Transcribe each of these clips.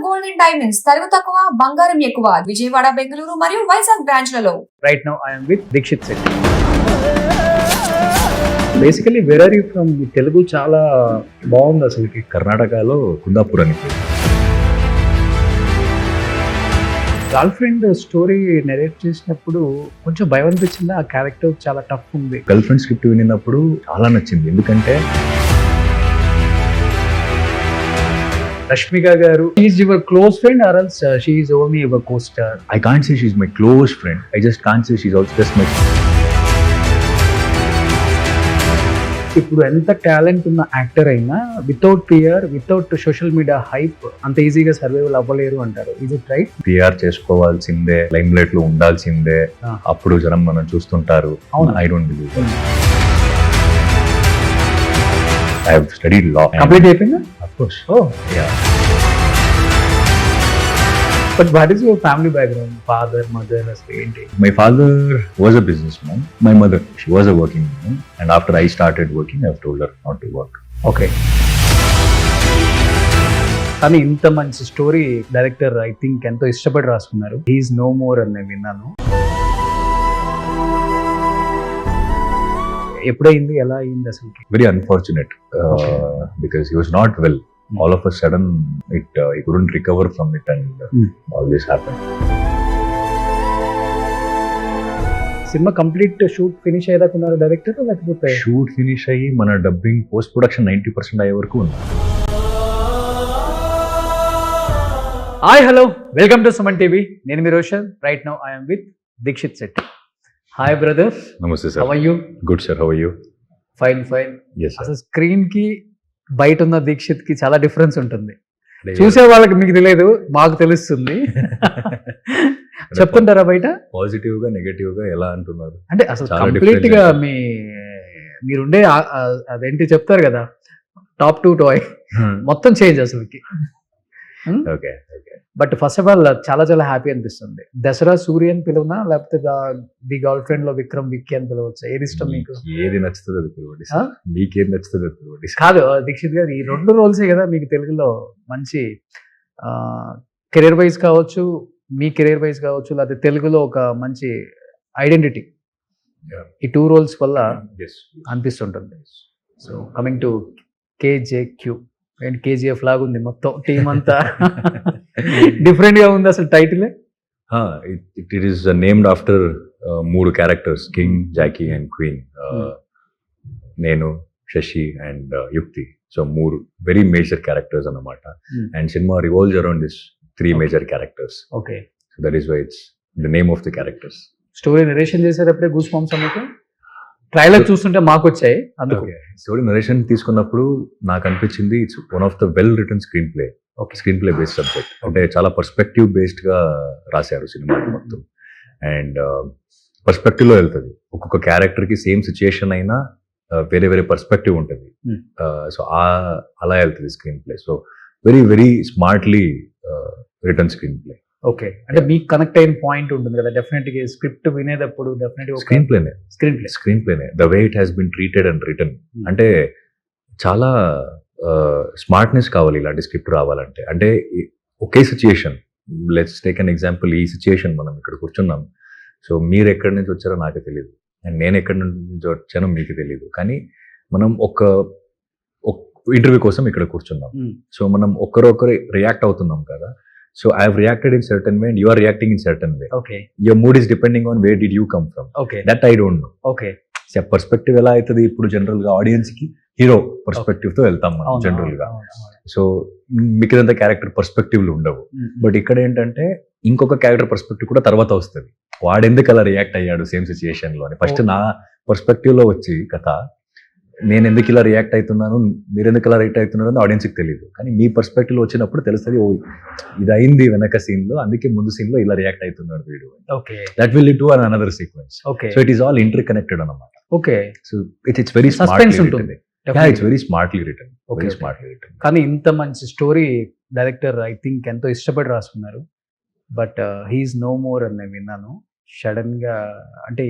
Gold and diamonds తరుగు తక్కువ బంగారం ఎక్కువ విజయవాడ బెంగళూరు మరియు వైజాగ్ బ్రాంచ్లలో. Right now I am with Dikshit Sethi. Basically where are you from? Telugu చాలా బాగుంది అసలుకి. కర్ణాటకలో కుందాపూర్ అని పేరు. గర్ల్ ఫ్రెండ్ స్టోరీ నెరేట్ చేసినప్పుడు కొంచెం భయం అనిపించింది. ఆ క్యారెక్టర్ చాలా టఫ్ ఉంది. గర్ల్ ఫ్రెండ్ స్క్రిప్ట్ వినినప్పుడు చాలా నచ్చింది. ఎందుకంటే Rashmika garu is your close friend or else she is only your co-star? I can't say she is my close friend. I just can't say she is also just my. ఇప్పుడు ఎంత talent ఉన్న actor అయినా without PR, without social media hype అంత ఈజీగా survival అవ్వలేరు అంటారు. Is it right? PR చేసుకోవాల్సిందే, limelight లో ఉండాల్సిందే, అప్పుడు జనం మనం చూస్తుంటారు. I don't believe. I have studied law. Complete అయిపోయిందా? Of course. Oh yeah. But what is your family background? Father, mother, ఏంటి? My father was a businessman. My mother, she was a working woman. And after I started working, I've told her not to work. Okay. కానీ ఇంత మంచి story director I think ఎంతో ఇష్టపడి రాసుకున్నారు. He's no more అని నేను విన్నాను. ఎప్పుడైంది, ఎలా అయింది అసలు? Very unfortunate because he was not well. All of a sudden, he couldn't recover from it, and all this happened. Cinema complete shoot finish అయ్యేదాకున్నారు డైరెక్టర్, లేకపోతే షూట్ ఫినిష్ అయ్యి మన డబ్బింగ్ పోస్ట్ ప్రొడక్షన్ 90% అయ్యే వరకు ఉంది. Hi hello, welcome to Suman TV. నేను మీ Roshan. Right now I'm with Dikshit Shetty. Hi brother. నమస్తే sir. How are you? Good sir, how are you? Fine fine. yes sir. అసలు స్క్రీన్ కి బయట ఉన్న దీక్షిత్ కి చాలా డిఫరెన్స్ ఉంటుంది. చూసే వాళ్ళకి మీకు తెలియదు, మాకు తెలుస్తుంది. చెప్తుంటారా బయట? పాజిటివ్ గా, నెగటివ్ గా ఎలా అంటున్నారు అంటే అసలు కంప్లీట్ గా మీరుండే అదేంటి చెప్తారు కదా, టాప్ టు టాయ్ మొత్తం చేంజ్ అసలుకి. Okay. But first of all చాలా చాలా హ్యాపీ అనిపిస్తుంది. దసరా సూర్య అని పిలువనా, లేకపోతే ది గర్ల్ ఫ్రెండ్ లో విక్రమ్ విక్కీ అని పిలవచ్చా? ఏది ఇష్టం మీకు? ఏది నచ్చుతుంది అది పిలవండి. మీకేది నచ్చుతుంది అది పిలవండి. కాదు దీక్షిత్ గారు, ఈ 2 రోల్సే కదా మీకు తెలుగులో మంచి కెరీర్ వైజ్ కావచ్చు, మీ కెరీర్ వైజ్ కావచ్చు, లేకపోతే తెలుగులో ఒక మంచి ఐడెంటిటీ ఈ 2 రోల్స్ వల్ల అనిపిస్తుంటుంది. So coming to KJQ and KGF లాగా ఉంది మొత్తం టీమ్ అంతా. డిఫరెంట్ గా ఉంది అసలు title. It is named after 3 characters, king, Jacky and queen. నేను, Shashi and Yukti. So 3 very major characters అన్నమాట. And cinema revolves around this 3 major characters. Okay. So that is why it's the name of the characters. Story narration చేసేటప్పుడే goosebumps అన్నట్టు trailer చూస్తుంటే మాకు వచ్చాయి. అందుకు story narration తీసుకున్నప్పుడు నాకు అనిపించింది it's one of the well return screen play. Screen play based subject, అంటే చాలా పర్స్పెక్టివ్ బేస్డ్ గా రాశారు సినిమా మొత్తం. అండ్ పర్స్పెక్టివ్ లో వెళ్తుంది. ఒక్కొక్క క్యారెక్టర్ కి సేమ్ సిచ్యుయేషన్ అయినా వేరే వేరే పర్స్పెక్టివ్ ఉంటుంది. సో అలా వెళ్తుంది screen play. So very very smartly return screen play. Okay. అంటే మీకు కనెక్ట్ అయిన పాయింట్ ఉంటుంది కదా డెఫినెట్ గా స్క్రిప్ట్ వినేటప్పుడు. డెఫినెట్ స్క్రీన్ ప్లేనే the way it has been treated and written. అంటే చాలా స్మార్ట్నెస్ కావాలి ఇలాంటి స్క్రిప్ట్ రావాలంటే. అంటే ఒకే situation, let's take an example. ఈ సిచ్యుయేషన్ మనం ఇక్కడ కూర్చున్నాం. సో మీరు ఎక్కడి నుంచి వచ్చారో నాకు తెలియదు, అండ్ నేను ఎక్కడి నుంచి వచ్చానో మీకు తెలియదు. కానీ మనం ఒక ఇంటర్వ్యూ కోసం ఇక్కడ కూర్చున్నాం. సో మనం ఒకరొకరు రియాక్ట్ అవుతున్నాం కదా. So I have reacted in certain way and you are reacting in certain way. Okay. Your mood is depending on where did you come from. Okay. That I don't know. Okay. So perspective ఎలా అవుతుంది ఇప్పుడు general గా audience కి hero perspective తో వెళ్తాం మనం general గా. So మిగతా క్యారెక్టర్ పర్స్పెక్టివ్లు ఉండవు. బట్ ఇక్కడ ఏంటంటే ఇంకొక క్యారెక్టర్ పర్స్పెక్టివ్ కూడా తర్వాత వస్తుంది. వాడు ఎందుకు అలా రియాక్ట్ అయ్యాడు సేమ్ సిచ్యుయేషన్ లో అని. ఫస్ట్ నా పర్స్పెక్టివ్ లో వచ్చి కథ, నేను ఎందుకు ఇలా రియాక్ట్ అవుతున్నాను, మీరు ఎందుకు ఇలా రియాక్ట్ అవుతున్నారు అని ఆడియన్స్కి తెలియదు. కానీ మీ పర్స్పెక్టివ్ వచ్చినప్పుడు తెలుస్తుంది, ఓ ఇది అయింది వెనక సీన్ లో, అందుకే ముందు సీన్ లో ఇలా రియాక్ట్ అవుతున్నాడు వీడు. That will lead to another sequence. So it is all interconnected అన్నమాట. Okay. So it's very suspense ఉంటుంది. It's very smartly written. Very smartly written. కానీ ఇంత మంచి స్టోరీ డైరెక్టర్ ఐ థింక్ ఎంతో ఇష్టపడి రాసుకున్నారు. బట్ హీఈస్ నో మోర్ అని నేను విన్నాను. సడన్ గా అంటే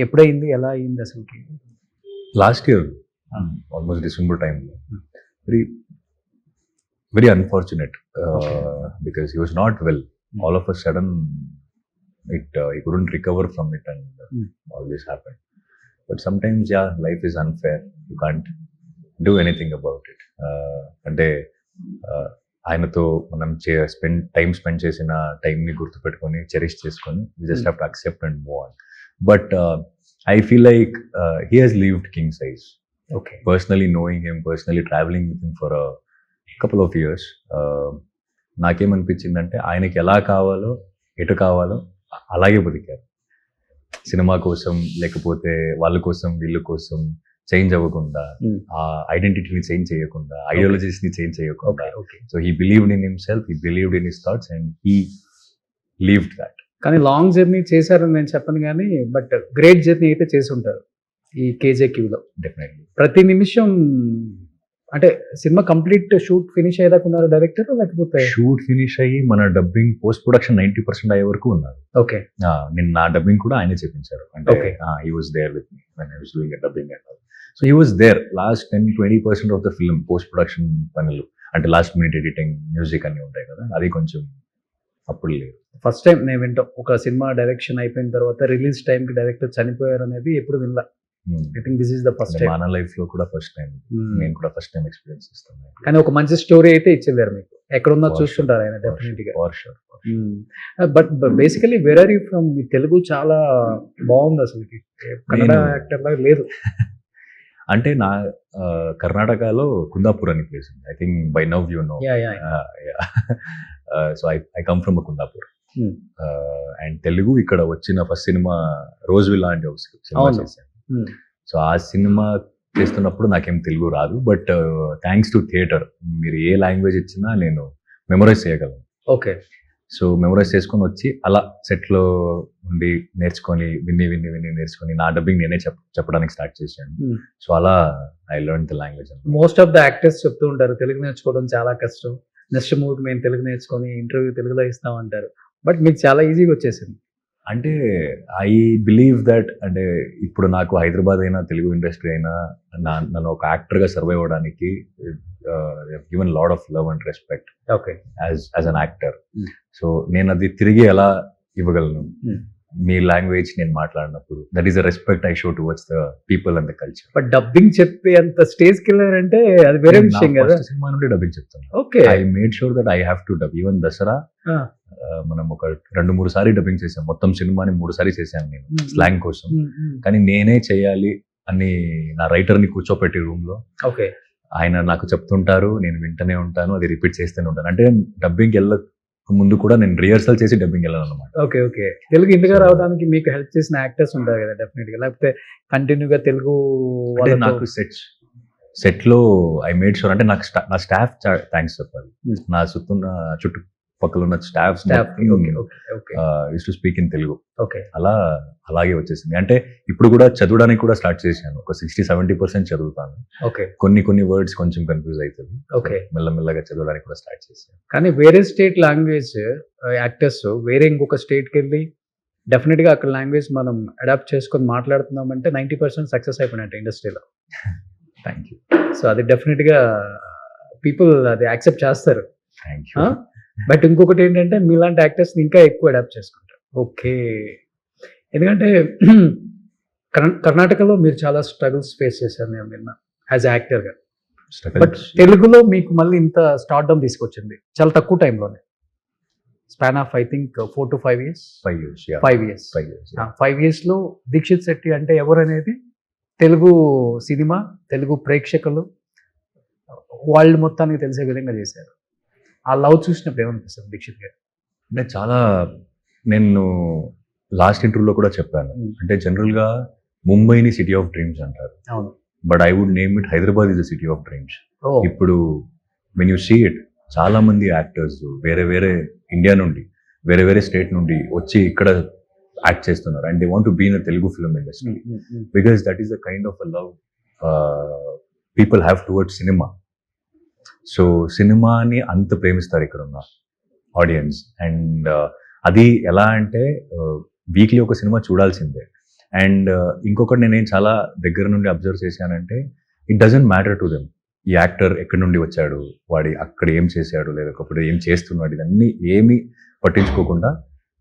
ఎప్పుడైంది, ఎలా అయింది అసలుకి? లాస్ట్ ఇయర్ ఆల్మోస్ట్ డిసెంబర్ టైంలో. Very very unfortunate Okay. because he was not well. Mm. All of a sudden, he couldn't recover from it, and Mm. all this happened. But sometimes, yeah, life is unfair. You can't do anything about it. అంటే ఆయనతో మనం spend చేసిన టైంని గుర్తుపెట్టుకొని cherish చేసుకొని we just have to accept and move on. But I feel like he has lived king size. Okay. Personally knowing him, personally traveling with him for a couple of years, నాకేమనిపించిందంటే ఆయనకి ఎలా కావాలో ఎటు కావాలో అలాగే బతికారు. Cinema కోసం లేకపోతే వాళ్ళ కోసం వీళ్ళ కోసం చేంజ్ అవ్వకుండా, Mm. ఆ ఐడెంటిటీని చేంజ్ చేయకుండా, ఐడియాలజీస్ని చేంజ్ చేయకుండా. Okay. Okay. So he believed in himself, he believed in his thoughts and he లీవ్డ్ that. కానీ లాంగ్ జర్నీ చేశారని నేను చెప్పను కానీ బట్ గ్రేట్ జర్నీ అయితే చేసి ఉంటారు ఈ KJQలో. డెఫినెట్లీ. ప్రతి నిమిషం అంటే సినిమా కంప్లీట్ షూట్ ఫినిష్ అయ్యేదాకా ఉన్నారు డైరెక్టర్ లేకపోతే? షూట్ ఫినిష్ అయ్యి మన డబ్బింగ్ పోస్ట్ ప్రొడక్షన్ 90% అయ్యే వరకు ఉన్నారు. ఓకే. నేను నా డబ్బింగ్ కూడా ఆయనే చెప్పించారు. అంటే Okay. He was there with me when I was doing dubbing and all. So he was there last 10-20% of the film post production పనులు, అంటే లాస్ట్ మినిట్ ఎడిటింగ్, మ్యూజిక్ అన్ని ఉంటాయి కదా, అది కొంచెం అప్పుడు లేదు. ఫస్ట్ టైం నేను వింటాం ఒక సినిమా డైరెక్షన్ అయిపోయిన తర్వాత రిలీజ్ టైంకి డైరెక్టర్ చనిపోయారు అనేది ఎప్పుడు వినలా. I think this is the first time. మన లైఫ్ లో కూడా ఫస్ట్ టైం, నేను కూడా ఫస్ట్ టైం ఎక్స్పీరియన్స్ ఇస్తున్నాను. కానీ ఒక మంచి స్టోరీ అయితే ఇచ్చిందారు మీకు. ఎక్కడున్నా చూస్తుంటారు ఆయన డెఫినెట్ గా. For sure. But basically where are you from? మీ తెలుగు చాలా బాగుంది అసలుకి, కన్నడ యాక్టర్ లాగా లేదు. అంటే నా కర్ణాటకలో కుందాపూర్ అని ప్లేస్ ఉంది. I think by now you know. So I come from Kundapur. And Telugu ఇక్కడ వచ్చిన ఫస్ట్ సినిమా రోజ్ విల్లా అంటే ఒక సినిమా అవును. చేశాను. సో ఆ సినిమా చేస్తున్నప్పుడు నాకేం తెలుగు రాదు, బట్ థ్యాంక్స్ టు థియేటర్ మీరు ఏ లాంగ్వేజ్ ఇచ్చినా నేను మెమరైజ్ చేయగలను. ఓకే. సో మెమరైజ్ చేసుకొని వచ్చి అలా సెట్లో ఉండి నేర్చుకొని విని నేర్చుకొని నా డబ్బింగ్ నేనే చెప్పడానికి స్టార్ట్ చేశాను. సో అలా I learn the language. Most of the actors చెప్తూ ఉంటారు తెలుగు నేర్చుకోవడం చాలా కష్టం, నెక్స్ట్ మూవీకి మేము తెలుగు నేర్చుకొని ఇంటర్వ్యూ తెలుగులో ఇస్తామంటారు. బట్ మీకు చాలా ఈజీగా వచ్చేసింది. అంటే ఐ బిలీవ్ దట్, అంటే ఇప్పుడు నాకు హైదరాబాద్ అయినా తెలుగు ఇండస్ట్రీ అయినా నన్ను ఒక యాక్టర్గా సర్వైవ్ అవ్వడానికి given lot of love and respect okay. As an actor. Mm. So నేను అది తిరిగి ఎలా ఇవ్వగలను? Mm. మీ లాంగ్వేజ్ నేను మాట్లాడినప్పుడు that is the respect I show towards the people and the culture. But dubbing చెప్పి అంత స్టేజ్కి వెళ్ళారంటే అది వేరే విషయం కదా. సినిమా నుండి డబ్బింగ్ చెప్తాను. Okay. I made sure that I have to dub. Even Dasara మనం ఒక 2-3 సార్లు డబ్బింగ్ చేసాం. మొత్తం సినిమాని 3 సార్లు చేశాను నేను స్లాంగ్ కోసం. కానీ నేనే చేయాలి అని నా రైటర్ని కూర్చోపెట్టి రూమ్ లో ఓకే. ఆయన నాకు చెప్తుంటారు, నేను వింటూనే ఉంటాను, అది రిపీట్ చేస్తూనే ఉంటాను. అంటే డబ్బింగ్ వెళ్ళక ముందు కూడా నేను రిహర్సల్ చేసి డబ్బింగ్ వెళ్ళాను అనమాట. ఓకే. ఓకే. తెలుగు ఇంతగా రావడానికి మీకు హెల్ప్ చేసిన యాక్టర్స్ ఉంటారు కదా డెఫినెట్ గా, లేకపోతే కంటిన్యూగా తెలుగు అంటే నాకు సెట్ లో ఐ మేడ్ షూర్, అంటే నాకు నా స్టాఫ్ థ్యాంక్స్ చెప్పాలి. నా చుట్టుపక్కల ఉన్న staff use to speak in Telugu. Okay. అలాగే వచ్చేసింది. అంటే ఇప్పుడు కూడా చదవడానికి కూడా స్టార్ట్ చేశాను. ఒక 60-70% చదువుతాను. ఓకే. కొన్ని వర్డ్స్ కొంచెం కన్ఫ్యూజ్ అవుతుంది. ఓకే. మెల్లమెల్లగా చదవడానికి కూడా స్టార్ట్ చేశాను. కానీ వేరే స్టేట్ లాంగ్వేజ్ యాక్టర్స్ వేరే ఇంకొక స్టేట్కి వెళ్ళి డెఫినెట్గా అక్కడ లాంగ్వేజ్ మనం అడాప్ట్ చేసుకొని మాట్లాడుతున్నామంటే 90% సక్సెస్ అయిపోయినట్టు ఇండస్ట్రీలో. Thank you. సో అది డెఫినెట్గా పీపుల్ అది యాక్సెప్ట్ చేస్తారు. Thank you. బట్ ఇంకొకటి ఏంటంటే మీలాంటి యాక్టర్స్ని ఇంకా ఎక్కువ అడాప్ట్ చేసుకుంటారు. ఓకే. ఎందుకంటే కర్ణాటకలో మీరు చాలా స్ట్రగుల్స్ ఫేస్ చేశారు నేను విన్నా యాజ్ యాక్టర్గా. బట్ తెలుగులో మీకు మళ్ళీ ఇంత స్టార్డమ్ తీసుకొచ్చింది చాలా తక్కువ టైంలోనే, span of I think 4 to 5 years. 5 years. 5 yearsలో దీక్షిత్ శెట్టి అంటే ఎవరు అనేది తెలుగు సినిమా, తెలుగు ప్రేక్షకులు వాళ్ళు మొత్తానికి తెలిసే విధంగా చేశారు. ఆ లవ్ చూసినప్పుడు ఏమనిపిస్తుంది దీక్షిత్ గారు? అంటే చాలా, నేను లాస్ట్ ఇంటర్వ్యూలో కూడా చెప్పాను. అంటే జనరల్గా ముంబైని సిటీ ఆఫ్ డ్రీమ్స్ అంటారు. అవును. But I would name it Hyderabad is the city of dreams. ఓ. ఇప్పుడు వెన్ యూ సీ ఇట్, చాలా మంది యాక్టర్స్ వేరే ఇండియా నుండి వేరే స్టేట్ నుండి వచ్చి ఇక్కడ యాక్ట్ చేస్తున్నారు. And they want to be in Telugu film industry because that is the kind of love people have towards cinema. So సినిమాని అంత ప్రేమిస్తారు ఇక్కడ ఉన్న ఆడియన్స్. అండ్ అది ఎలా అంటే వీక్లీ ఒక సినిమా చూడాల్సిందే. అండ్ ఇంకొకటి నేనేం చాలా దగ్గర నుండి అబ్జర్వ్ చేశానంటే it doesn't matter to them ఈ యాక్టర్ ఎక్కడి నుండి వచ్చాడు, వాడి అక్కడ ఏం చేశాడు, లేకపోతే ఏం చేస్తున్నాడు, ఇవన్నీ ఏమి పట్టించుకోకుండా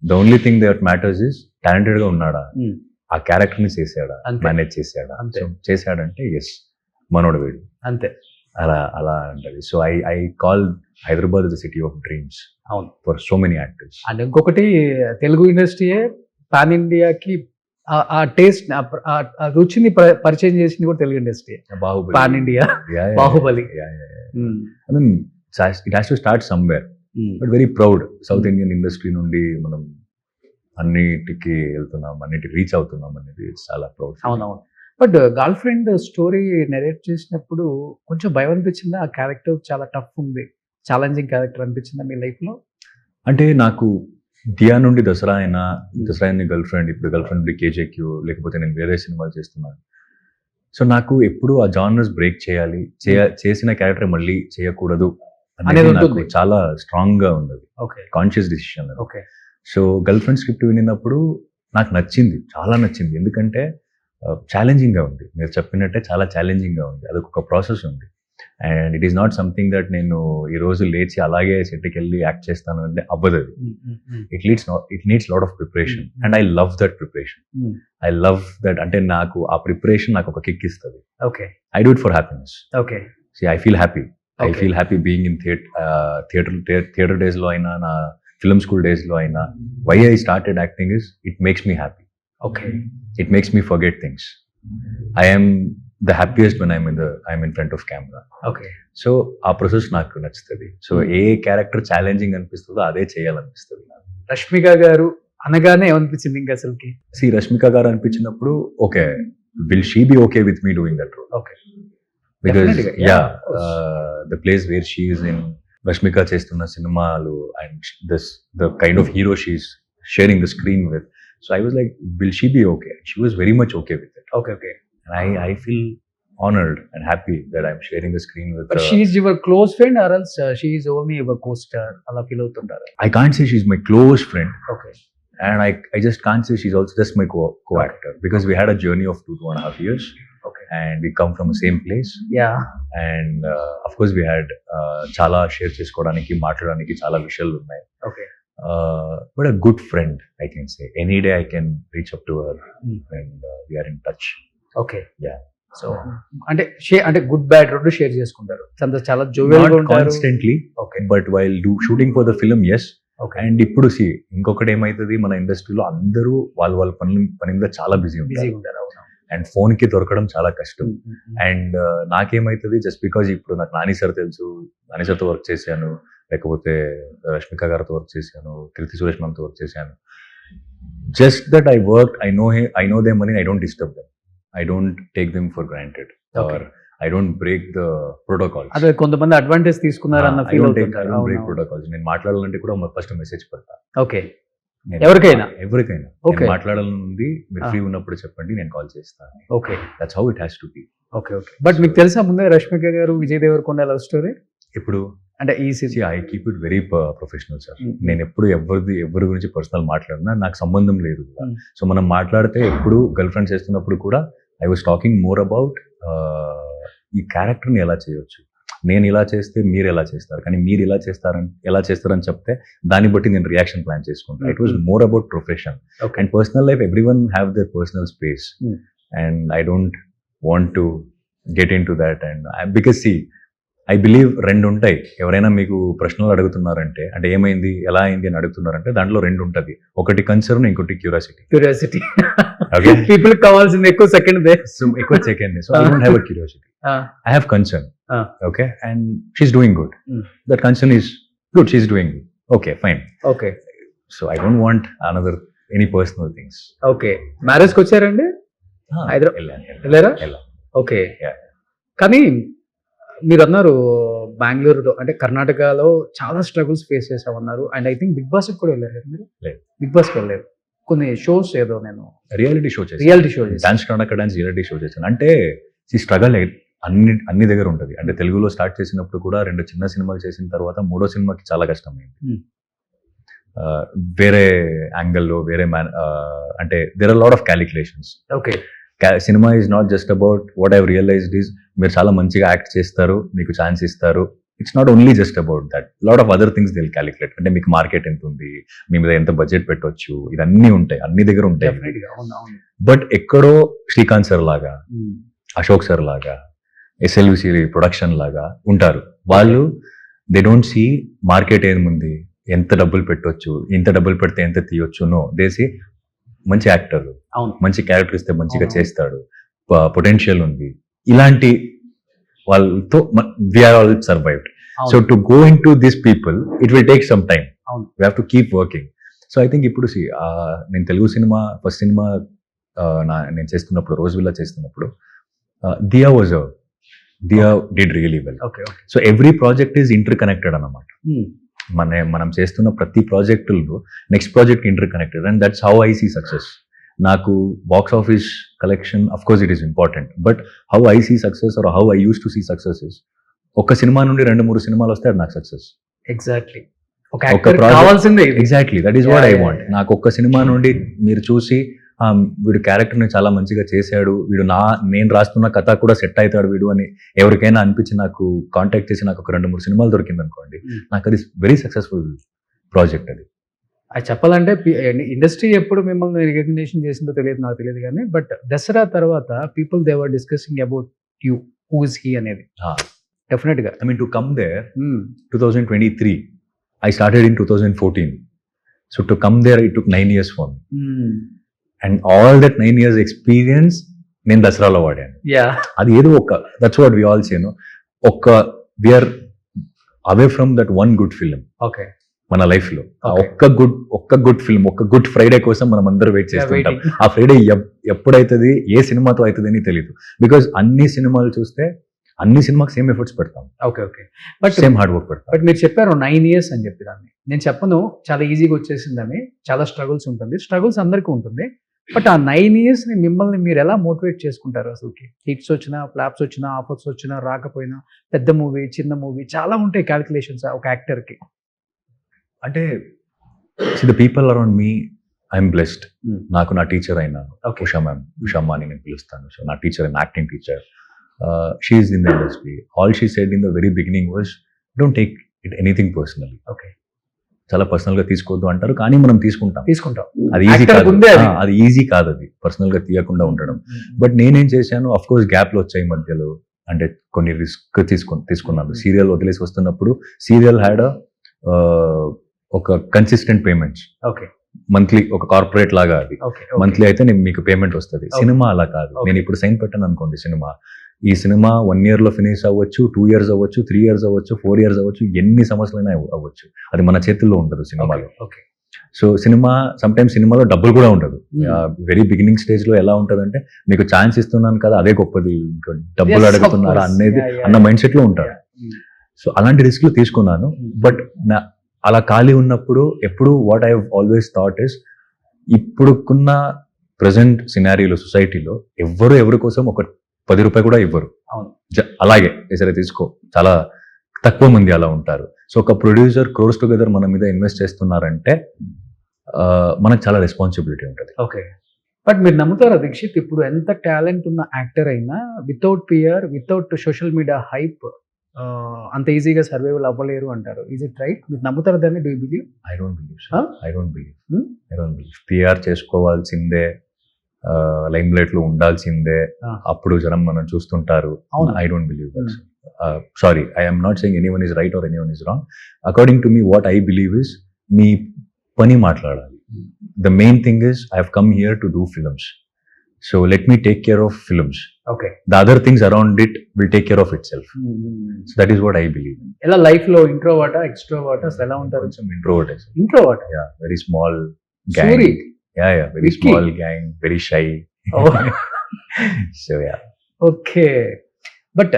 the only thing that matters is టాలెంటెడ్గా ఉన్నాడా, ఆ క్యారెక్టర్ని చేశాడా, అంతే. మేనేజ్ చేశాడా. అంతే. So, చేశాడంటే ఎస్ మనోడు వీడు, అంతే. అలా అంటది. So I call Hyderabad the city of dreams అవును. For so many actors. And ఇంకొకటి తెలుగు ఇండస్ట్రీయే పాన్ ఇండియాకి ఆ టేస్ట్ ఆ రుచిని పరిచయం చేసింది కూడా Telugu industry. Baahubali, pan India, Baahubali. I mean it has to start somewhere, but very proud south Indian industry నుండి మనం అన్నిటికీ వెళ్తున్నాం, అన్నిటికి రీచ్ అవుతున్నాం అనేది చాలా ప్రౌడ్. అవునవును. But girl friend story narrate చేసినప్పుడు కొంచెం భయం అనిపించిందా? ఆ క్యారెక్టర్ చాలా టఫ్ ఉంది, ఛాలెంజింగ్ క్యారెక్టర్ అనిపించిందా మీ లైఫ్ లో? అంటే నాకు దియా నుండి దసరా అయినా, దసరా అయిన గర్ల్ ఫ్రెండ్, ఇప్పుడు గర్ల్ ఫ్రెండ్ నుండి కేజేక్యూ, లేకపోతే నేను వేరే సినిమాలు చేస్తున్నాను. సో నాకు ఎప్పుడు ఆ జానర్స్ బ్రేక్ చేయాలి, చేసిన క్యారెక్టర్ మళ్ళీ చేయకూడదు అనేది అనేది నాకు ఉంటుంది. చాలా స్ట్రాంగ్ గా ఉన్నది, okay. Conscious decision. Okay. So girlfriend script వినినప్పుడు నాకు నచ్చింది, చాలా నచ్చింది. ఎందుకంటే ఛాలెంజింగ్ గా ఉంది, మీరు చెప్పినట్టే చాలా ఛాలెంజింగ్ గా ఉంది. అదొక ప్రాసెస్ ఉంది. And it is not something that నేను ఈ రోజు లేచి అలాగే సెట్కి వెళ్ళి యాక్ట్ చేస్తాను అంటే అవ్వదు. అది it needs lot of preparation, and I love that preparation. I love that. అంటే నాకు ఆ ప్రిపరేషన్ నాకు ఒక కిక్ ఇస్తుంది. Okay. I do it for happiness. Okay. I feel happy. I Okay. Feel happy being in theatre days లో అయినా, నా film school days లో అయినా. Why I started acting is it makes me happy. Okay. It makes me forget things. I am the happiest when I'm in front of camera. Okay. So ఆ process నాకు నచ్చుతుంది. So ఏ character challenging అనిపిస్తుందో అదే చేయాలనిపిస్తుంది నాకు. రష్మిక గారు అనగానే ఏమనిపించింది ఇంకా అసలుకి? రష్మిక గారు అనిపించినప్పుడు okay, will she be okay with me doing that role? Okay. Because Definitely, yeah, of course. The place where she is in, Rashmika చేస్తున్న సినిమాలు and the kind of hero she is sharing the screen with. So I was like, will she be okay? She was very much okay with it. Okay. Okay. And I feel honored and happy that I'm sharing the screen with but her. She is your close friend or else she is only your co-star, అలా feel అవుతుంటారు? I can't say she's my close friend, okay. and I just can't say she's also just my co-actor, because we had a journey of 2.5 years, okay. and we come from the same place, yeah. and of course we had చాలా share చేసుకోవడానికి, మాట్లాడడానికి చాలా విషయాలు ఉన్నాయి. Okay. But a good friend, I can say. Any day I can reach up to her, and we are in touch. Okay. Yeah. So అంటే అంటే good bad రెండు share చేసుకుంటారు, చాలా జోవియల్ గా Not ఉంటారు. constantly, okay. but while shooting for the film, yes. Okay. And ఇప్పుడు ఇంకొకటి ఏమైతుంది, మన ఇండస్ట్రీలో అందరూ వాళ్ళ పని మీద చాలా బిజీ ఉంటారు, బిజీగా ఉంటారు. అవును. అండ్ ఫోన్ కి దొరకడం చాలా కష్టం. అండ్ నాకేమైతుంది, జస్ట్ బికాజ్ ఇప్పుడు నాకు నాని సార్ తెలుసు, నాని సార్తో వర్క్ చేశాను, లేకపోతే రష్మిక గారితో వర్క్ చేశాను, కీర్తి సురేష్ మ్యామ్తో వర్క్ చేశాను. Just that I know them అని I don't disturb them, I don't take them for granted, or I don't break the protocols. అదే కొంతమంది అడ్వాంటేజ్ తీసుకున్నారు అన్న ఫీల్ అవుతుంటారు. Break protocols. నేను మాట్లాడాలంటే కూడా ఫస్ట్ మెసేజ్ పెడతా. ఓకే. ఎవరికైనా? ఎవరికైనా మాట్లాడాలనుంది, మీరు ఫ్రీ ఉన్నప్పుడు చెప్పండి, నేను కాల్ చేస్తాను. Okay. That's how it has to be. Okay. Okay. But మీకు తెలుసా ముందే రష్మిక గారు విజయ్ దేవరకొండ లవ్ స్టోరీ? ఇప్పుడు అంటే ఈ series I keep it very professional sir. నేను ఎప్పుడు ఎవరి గురించి పర్సనల్ మాట్లాడినా నాకు సంబంధం లేదు. సో మనం మాట్లాడితే ఎప్పుడు గర్ల్ ఫ్రెండ్ చేస్తున్నప్పుడు కూడా I was talking more about ఈ క్యారెక్టర్ని ఎలా చేయొచ్చు, నేను ఇలా చేస్తే మీరు ఎలా చేస్తారు, కానీ మీరు ఎలా చేస్తారని చెప్తే దాన్ని బట్టి నేను రియాక్షన్ ప్లాన్ చేసుకుంటాను. It was more about profession and personal life. Everyone have their personal space, and I don't want to get in to that. And because I believe రెండు ఉంటాయి. ఎవరైనా మీకు ప్రశ్నలు అడుగుతున్నారంటే, అంటే ఏమైంది, ఎలా అయింది అని అడుగుతున్నారంటే, దాంట్లో రెండు ఉంటుంది. ఒకటి కన్సర్న్, ఇంకోటి క్యూరియాసిటీ. Okay. పీపుల్ కావాల్సింది ఎక్కువ సెకండ్ ఎక్కువ second. So I don't have a curiosity, I have concern. Okay. And she's doing good, that concern is good, she's doing okay, fine. Okay. So I don't want another any personal things. Okay. మ్యారేజ్కి వచ్చారండి? వెళ్ళారా? Okay. కానీ మీరు అన్నారు బెంగళూరులో, అంటే కర్ణాటకలో చాలా స్ట్రగుల్స్ ఫేస్ చేసామన్నారు. And I think Bigg Boss కూడా వెళ్ళారు కదా మీరు? బిగ్ బాస్కి వెళ్ళారు. కొన్ని షోస్ ఏదో నేను రియాలిటీ షో చేశాను, dance Karnataka dance reality show చేశాను. అంటే ఈ స్ట్రగల్ అన్ని దగ్గర ఉంటుంది. అంటే తెలుగులో స్టార్ట్ చేసినప్పుడు కూడా 2 చిన్న సినిమాలు చేసిన తర్వాత 3వ సినిమాకి చాలా కష్టమైంది. వేరే యాంగిల్లో, వేరే అంటే there are lot of calculations. Okay. Cinema is not just about what I've realized is మీరు చాలా మంచిగా యాక్ట్ చేస్తారు, మీకు ఛాన్స్ ఇస్తారు. It's not only just about that, lot of other things they'll calculate. అంటే మీకు మార్కెట్ ఎంత ఉంది, మీ మీద ఎంత బడ్జెట్ పెట్టవచ్చు, ఇవన్నీ ఉంటాయి, అన్ని దగ్గర ఉంటాయి. Definitely గా. అవును, అవును. బట్ ఎక్కడో శ్రీకాంత్ సార్ లాగా, అశోక్ సార్ లాగా, ఎస్ఎల్విసి ప్రొడక్షన్ లాగా ఉంటారు వాళ్ళు. దే డోంట్ సీ మార్కెట్ ఏముంది, ఎంత డబ్బులు పెట్టవచ్చు, ఇంత డబ్బులు పెడితే ఎంత తీయొచ్చు. నో, దే సీ మంచి యాక్టర్, అవును. మంచి క్యారెక్టర్ ఇస్తే మంచిగా అవును. చేస్తాడు, పొటెన్షియల్ ఉంది, ఇలాంటి వాళ్ళతో we're all survived. So to go in to this people it will take some time. అవును. We have to keep working. So I think ఇప్పుడు నేను తెలుగు సినిమా ఫస్ట్ సినిమా నేను చేస్తున్నప్పుడు, రోజువిల్లా చేస్తున్నప్పుడు, Dia did really well. Okay, okay. So every project is interconnected అన్నమాట. మనం చేస్తున్న ప్రతి ప్రాజెక్టుల్లో next project interconnected, and that's how I see success. నాకు box office collection of course it is important, but how I see success or how I use to see success is ఒక సినిమా నుండి 2-3 సినిమాలు వస్తే అది నాకు success. Exactly. ఒక ఒక యాక్టర్ project- కావాల్సిందే. Exactly, that is what I Yeah, want. yeah. నాకు ఒక్క సినిమా నుండి మీరు చూసి వీడు క్యారెక్టర్ని చాలా మంచిగా చేశాడు, వీడు నేను రాస్తున్న కథ కూడా సెట్ అవుతాడు వీడు అని ఎవరికైనా అనిపించి నాకు కాంటాక్ట్ చేసి నాకు ఒక 2-3 సినిమాలు దొరికింది అనుకోండి, నాకు అది వెరీ సక్సెస్ఫుల్ ప్రాజెక్ట్. అది అది చెప్పాలంటే ఇండస్ట్రీ ఎప్పుడు మిమ్మల్ని రికగ్నిషన్ చేసిందో తెలియదు, నాకు తెలియదు కానీ, బట్ దసరా తర్వాత people they were discussing about you, who is he అనేది. డెఫినెట్ గా. I mean to come there 2023, I started in 2014. So to come there, it took 9 years for me. And all that 9 years experience, నేను దసరాలో వాడాను. Yeah. అది ఏదో that's what we all say, no, we are away from that one good film okay. మన life లో. Okay. ఒక్క good film, ఒక్క good Friday కోసం మనం అందరూ వెయిట్ చేస్తుంటాం. ఆ ఫ్రైడే ఎప్పుడైతుంది, ఏ సినిమాతో అవుతుంది అని తెలియదు. బికాజ్ అన్ని సినిమాలు చూస్తే అన్ని సినిమాకి సేమ్ ఎఫర్ట్స్ పెడతాం, okay, okay. But same hard work పెడతాం. బట్ మీరు చెప్పారు 9 years అని చెప్పి, దాన్ని నేను చెప్పను చాలా ఈజీగా వచ్చేసిందని. చాలా స్ట్రగుల్స్ ఉంటుంది, స్ట్రగుల్స్ అందరికీ ఉంటుంది. బట్ ఆ 9 years ని మిమ్మల్ని మీరు ఎలా మోటివేట్ చేసుకుంటారు అసలుకి? హిట్స్ వచ్చినా, ఫ్లాప్స్ వచ్చినా, ఆఫర్స్ వచ్చినా, రాకపోయినా, పెద్ద మూవీ, చిన్న మూవీ, చాలా ఉంటాయి క్యాలిక్యులేషన్స్ ఒక యాక్టర్కి. అంటే the people around me, I'm blessed. నాకు నా టీచర్ అయిన Okay. ఉషామ్మ అని నేను పిలుస్తాను. సో నా టీచర్ అయిన acting teacher, she is in the industry. All she said in the very beginning was don't take it anything personally. Okay. చాలా personal గా తీసుకోవద్దు అంటారు, కానీ మనం తీసుకుంటాం. అది ఈజీ Actor కాదు, ముందే అది. అది ఈజీ కాదు, అది పర్సనల్ గా తీయకుండా ఉండడం. బట్ నేనేం చేశాను, అఫ్ కోర్స్ గ్యాప్లు వచ్చాయి మధ్యలో, అంటే కొన్ని రిస్క్ తీసుకున్నాను. సీరియల్ వదిలేసి వస్తున్నప్పుడు సీరియల్ హ్యాడ్ ఒక కన్సిస్టెంట్ పేమెంట్స్, ఓకే, మంత్లీ, ఒక కార్పొరేట్ లాగా అది. ఓకే, మంత్లీ అయితే మీకు పేమెంట్ వస్తుంది. Okay. సినిమా అలా కాదు. Okay. నేను ఇప్పుడు సైన్ పెట్టాను అనుకోండి, ఈ సినిమా 1 year లో ఫినిష్ అవ్వచ్చు, 2 years అవ్వచ్చు, 3 years అవ్వచ్చు, 4 years అవ్వచ్చు, ఎన్ని సంవత్సరాలైనా అవ్వచ్చు. అది మన చేతుల్లో ఉండదు సినిమాలో. ఓకే. సో సమ్ టైమ్స్ సినిమాలో డబ్బులు కూడా ఉండదు. Hmm. వెరీ బిగినింగ్ స్టేజ్ లో ఎలా ఉంటదంటే, మీకు ఛాన్స్ ఇస్తున్నాను కదా, అదే గొప్పది, ఇంకా డబ్బులు Yes, of అడుగుతున్నారా course. అనేది Yeah, yeah, అన్న yeah. మైండ్ సెట్ లో ఉంటారు. సో అలాంటి రిస్క్లు తీసుకున్నాను. బట్ అలా ఖాళీ ఉన్నప్పుడు ఎప్పుడు what I always thought is, ఇప్పుడుకున్న ప్రజెంట్ సినారియోలో, సొసైటీలో ఎవరి కోసం ఒక 10 రూపాయలు కూడా ఇవ్వరు. అవును. అలాగే సరే తీసుకో, చాలా తక్కువ మంది అలా ఉంటారు. సో ఒక ప్రొడ్యూసర్ క్రోర్స్ టుగెదర్ మన మీద ఇన్వెస్ట్ చేస్తున్నారంటే మనకు చాలా రెస్పాన్సిబిలిటీ ఉంటుంది. ఓకే. బట్ మీరు నమ్ముతారా దీక్షిత్, ఇప్పుడు ఎంత టాలెంట్ ఉన్న యాక్టర్ అయినా without fear, without social media hype అంత ఈజీగా సర్వైవల్ అవ్వలేరు అంటారు. Is it right? మీరు నమ్ముతారా దాన్ని? Do you believe? I don't believe. Huh? I don't believe. Hmm? I don't believe. PR చేసుకోవాల్సిందే, లైమ్ లైట్ లో ఉండాల్సిందే, Ah. అప్పుడు జనం మనం చూస్తుంటారు. అవునా? I don't believe. Sorry, I am not saying anyone is right or anyone is wrong. According to me what I believe is, మీ పని మాట్లాడాలి. The main thing is I have come here to do films. So let me take care of films. Okay. The other things around it will take care of it self. So that is what I believe. ఎలా life లో ఇంట్రోవర్టా, ఎక్స్ట్రోవర్టా, అసలు ఎలా ఉంటారు? కొంచెం introvert. Introvert. Yeah, very small gang. Suri. Yeah, very Vicky. small gang, very shy. So yeah. Okay. But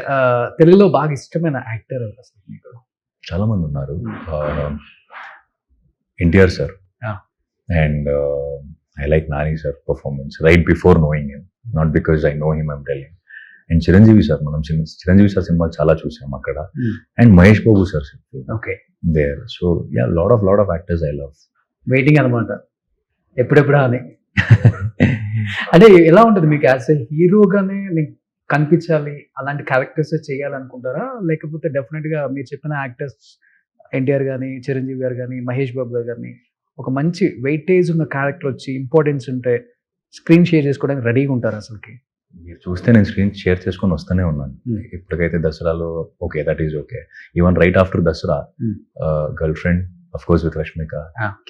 తెలుగులో బాగా ఇష్టమైన actor అసలు మీకు? చాలా మంది ఉన్నారు. NTR sir, Yeah. and I like Nani sir performance right before knowing him, not because I know him, I'm telling. And Chiranjeevi sir, మనం Chiranjeevi sir సినిమాలు చాలా చూసాం అక్కడ. And Mahesh Babu sir okay. There. So yeah, lot of actors I love. Waiting అనమాట, ఎప్పుడెప్పుడా అని. అంటే ఎలా ఉంటుంది మీకు యాజ్ ఏ హీరోగానే మీకు కనిపించాలి అలాంటి క్యారెక్టర్స్ చేయాలనుకుంటారా, లేకపోతే డెఫినెట్ గా మీరు చెప్పిన యాక్టర్స్ ఎన్టీఆర్ గానీ, చిరంజీవి గారు కానీ, మహేష్ బాబు గారు కానీ ఒక మంచి వెయిటేజ్ ఉన్న క్యారెక్టర్ వచ్చి ఇంపార్టెన్స్ ఉంటే స్క్రీన్ షేర్ చేసుకోవడానికి రెడీగా ఉంటారు అసలుకి? మీరు చూస్తే నేను స్క్రీన్ షేర్ చేసుకొని వస్తూనే ఉన్నాను. ఇప్పటికైతే దసరాలో okay, that is okay. Even right after Dasara girl friend of course with Rashmika,